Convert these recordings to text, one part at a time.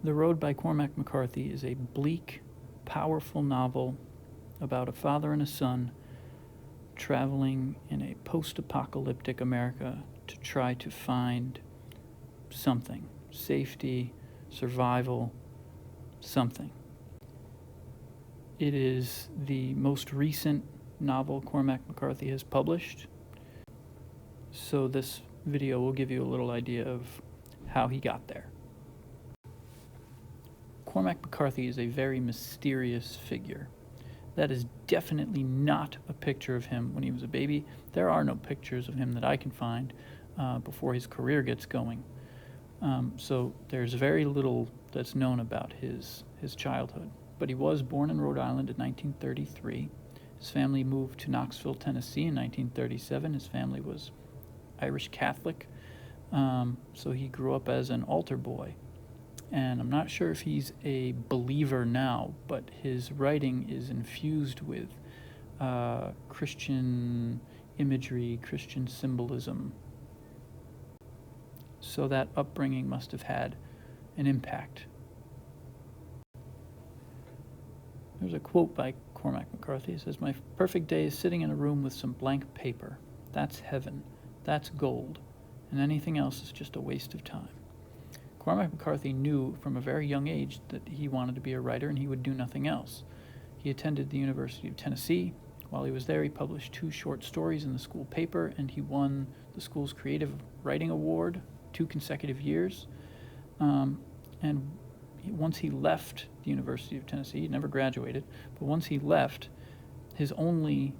The Road by Cormac McCarthy is a bleak, powerful novel about a father and a son traveling in a post-apocalyptic America to try to find something, safety, survival, something. It is the most recent novel Cormac McCarthy has published, so this video will give you a little idea of how he got there. Cormac McCarthy is a very mysterious figure. That is definitely not a picture of him when he was a baby. There are no pictures of him that I can find before his career gets going. So there's very little that's known about his childhood. But he was born in Rhode Island in 1933. His family moved to Knoxville, Tennessee in 1937. His family was Irish Catholic, so he grew up as an altar boy. And I'm not sure if he's a believer now, but his writing is infused with Christian imagery, Christian symbolism. So that upbringing must have had an impact. There's a quote by Cormac McCarthy. It says, "My perfect day is sitting in a room with some blank paper. That's heaven. That's gold. And anything else is just a waste of time." Cormac McCarthy knew from a very young age that he wanted to be a writer and he would do nothing else. He attended the University of Tennessee. While he was there, he published 2 short stories in the school paper, and he won the school's Creative Writing Award 2 consecutive years. Once he left the University of Tennessee, he never graduated, but once he left, his only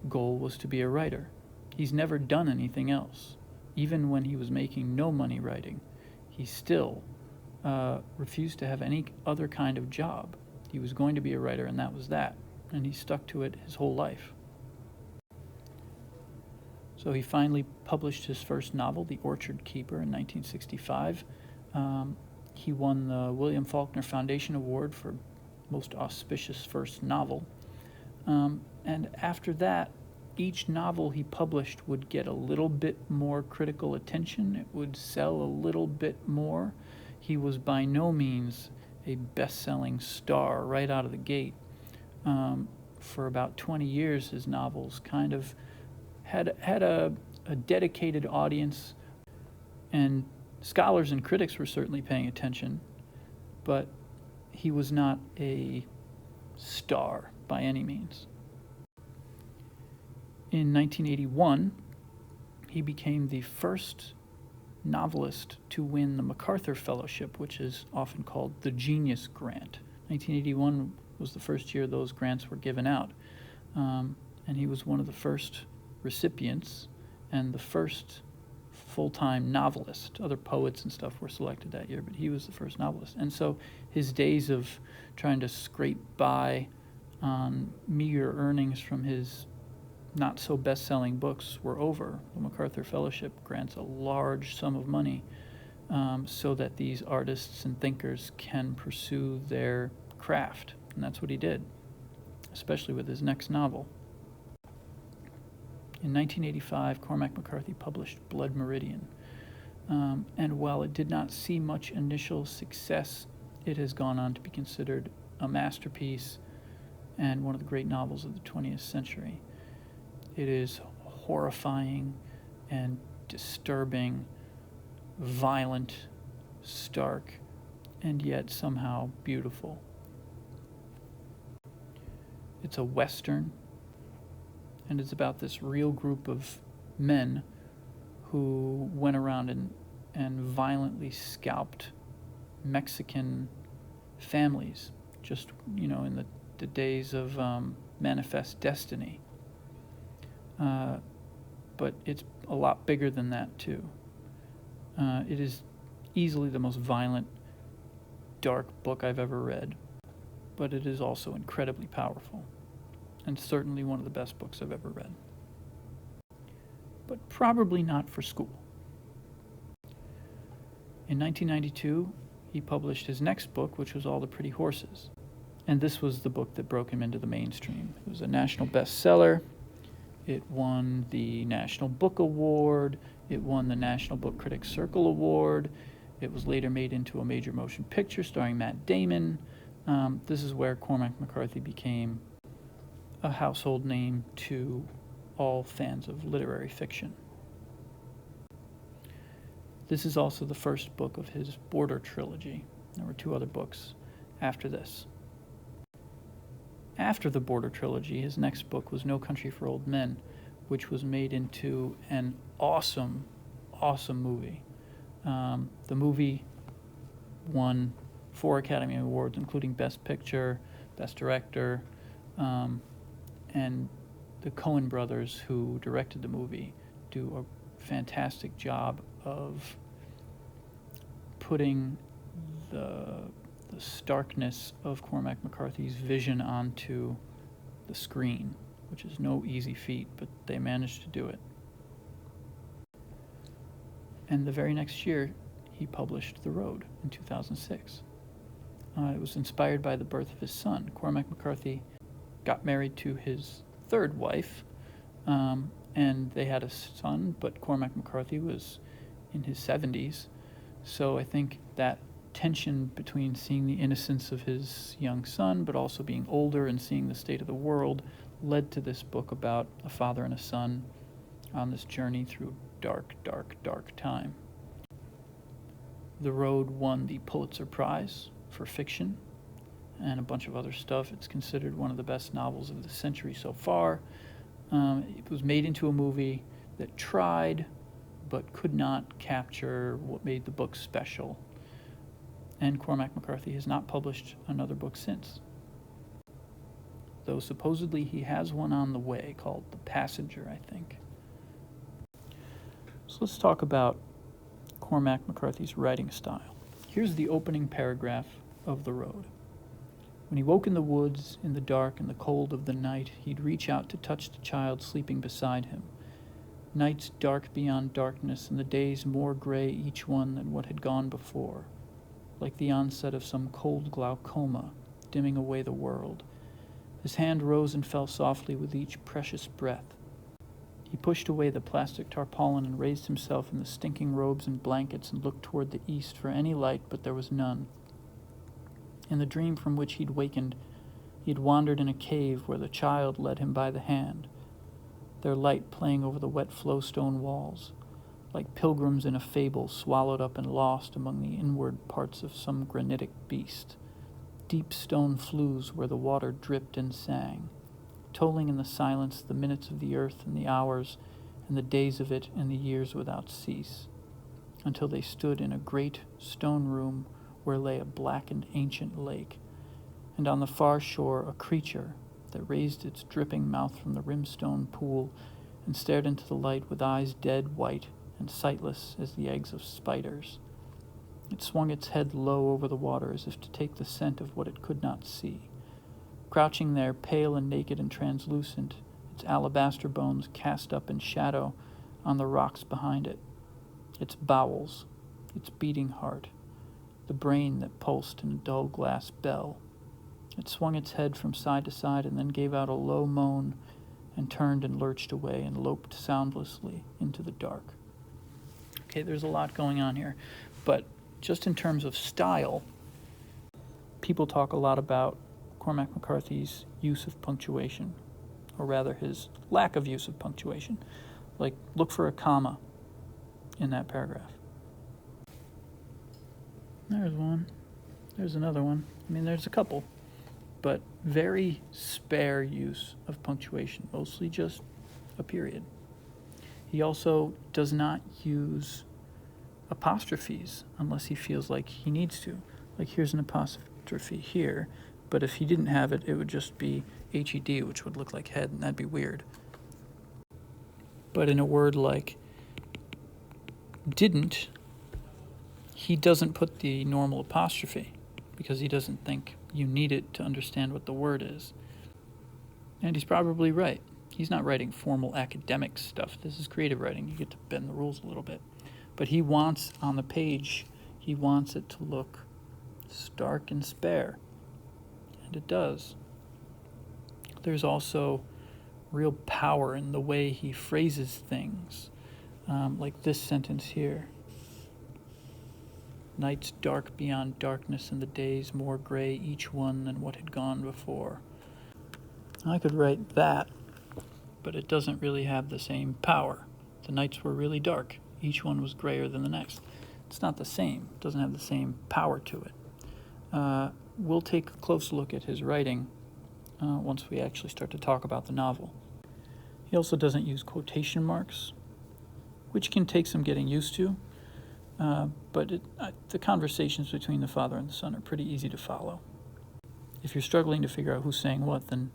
goal was to be a writer. He's never done anything else. Even when he was making no money writing, he still refused to have any other kind of job. He was going to be a writer, and that was that. And he stuck to it his whole life. So he finally published his first novel, The Orchard Keeper, in 1965. He won the William Faulkner Foundation Award for Most Auspicious First Novel. And after that, each novel he published would get a little bit more critical attention. It would sell a little bit more. He was by no means a best-selling star right out of the gate. For about 20 years, his novels kind of had a dedicated audience, and scholars and critics were certainly paying attention, but he was not a star by any means. In 1981, he became the first novelist to win the MacArthur Fellowship, which is often called the Genius Grant. 1981 was the first year those grants were given out, and he was one of the first recipients and the first full-time novelist. Other poets and stuff were selected that year, but he was the first novelist. And so his days of trying to scrape by on meager earnings from his not-so-best-selling books were over. The MacArthur Fellowship grants a large sum of money so that these artists and thinkers can pursue their craft, and that's what he did, especially with his next novel. In 1985, Cormac McCarthy published Blood Meridian, and while it did not see much initial success, it has gone on to be considered a masterpiece and one of the great novels of the 20th century. It is horrifying and disturbing, violent, stark, and yet somehow beautiful. It's a Western, and it's about this real group of men who went around and violently scalped Mexican families, just, in the days of Manifest Destiny. But it's a lot bigger than that, too. It is easily the most violent, dark book I've ever read, but it is also incredibly powerful, and certainly one of the best books I've ever read. But probably not for school. In 1992, he published his next book, which was All the Pretty Horses. And this was the book that broke him into the mainstream. It was a national bestseller. It won the National Book Award. It won the National Book Critics Circle Award. It was later made into a major motion picture starring Matt Damon. This is where Cormac McCarthy became a household name to all fans of literary fiction. This is also the first book of his Border trilogy. There were 2 other books after this. After the Border trilogy, his next book was No Country for Old Men, which was made into an awesome movie. The movie won 4 Academy Awards, including Best Picture, Best Director, and the Coen brothers, who directed the movie, do a fantastic job of putting the starkness of Cormac McCarthy's vision onto the screen, which is no easy feat, but they managed to do it. And the very next year, he published The Road in 2006. It was inspired by the birth of his son. Cormac McCarthy got married to his 3rd wife, and they had a son, but Cormac McCarthy was in his 70s, so I think that tension between seeing the innocence of his young son, but also being older and seeing the state of the world, led to this book about a father and a son on this journey through dark time. The Road won the Pulitzer Prize for fiction and a bunch of other stuff. It's considered one of the best novels of the century so far. It was made into a movie that tried but could not capture what made the book special. And Cormac McCarthy has not published another book since, though supposedly he has one on the way called The Passenger, I think. So let's talk about Cormac McCarthy's writing style. Here's the opening paragraph of The Road. When he woke in the woods, in the dark and the cold of the night, he'd reach out to touch the child sleeping beside him. Nights dark beyond darkness, and the days more gray each one than what had gone before, like the onset of some cold glaucoma, dimming away the world. His hand rose and fell softly with each precious breath. He pushed away the plastic tarpaulin and raised himself in the stinking robes and blankets and looked toward the east for any light, but there was none. In the dream from which he'd wakened, he had wandered in a cave where the child led him by the hand, their light playing over the wet flowstone walls, like pilgrims in a fable swallowed up and lost among the inward parts of some granitic beast, deep stone flues where the water dripped and sang, tolling in the silence the minutes of the earth and the hours and the days of it and the years without cease, until they stood in a great stone room where lay a blackened ancient lake, and on the far shore a creature that raised its dripping mouth from the rimstone pool and stared into the light with eyes dead white and sightless as the eggs of spiders. It swung its head low over the water as if to take the scent of what it could not see. Crouching there, pale and naked and translucent, its alabaster bones cast up in shadow on the rocks behind it, its bowels, its beating heart, the brain that pulsed in a dull glass bell. It swung its head from side to side and then gave out a low moan and turned and lurched away and loped soundlessly into the dark. Okay, there's a lot going on here, but just in terms of style, people talk a lot about Cormac McCarthy's use of punctuation, or rather his lack of use of punctuation. Like, look for a comma in that paragraph. There's one. There's another one. I mean, there's a couple, but very spare use of punctuation, mostly just a period. He also does not use apostrophes unless he feels like he needs to. Like, here's an apostrophe here, but if he didn't have it, it would just be HED, which would look like head, and that'd be weird. But in a word like didn't, he doesn't put the normal apostrophe because he doesn't think you need it to understand what the word is. And he's probably right. He's not writing formal academic stuff. This is creative writing. You get to bend the rules a little bit. But he wants, on the page, he wants it to look stark and spare. And it does. There's also real power in the way he phrases things. Like this sentence here. Nights dark beyond darkness, and the days more gray each one than what had gone before. I could write that, but it doesn't really have the same power. The nights were really dark. Each one was grayer than the next. It's not the same. It doesn't have the same power to it. We'll take a close look at his writing once we actually start to talk about the novel. He also doesn't use quotation marks, which can take some getting used to, but the conversations between the father and the son are pretty easy to follow. If you're struggling to figure out who's saying what, then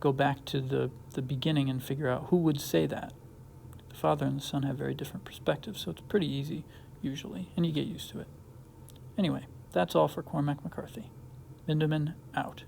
go back to the beginning and figure out who would say that. The father and the son have very different perspectives, so it's pretty easy, usually, and you get used to it. Anyway, that's all for Cormac McCarthy. Lindemann out.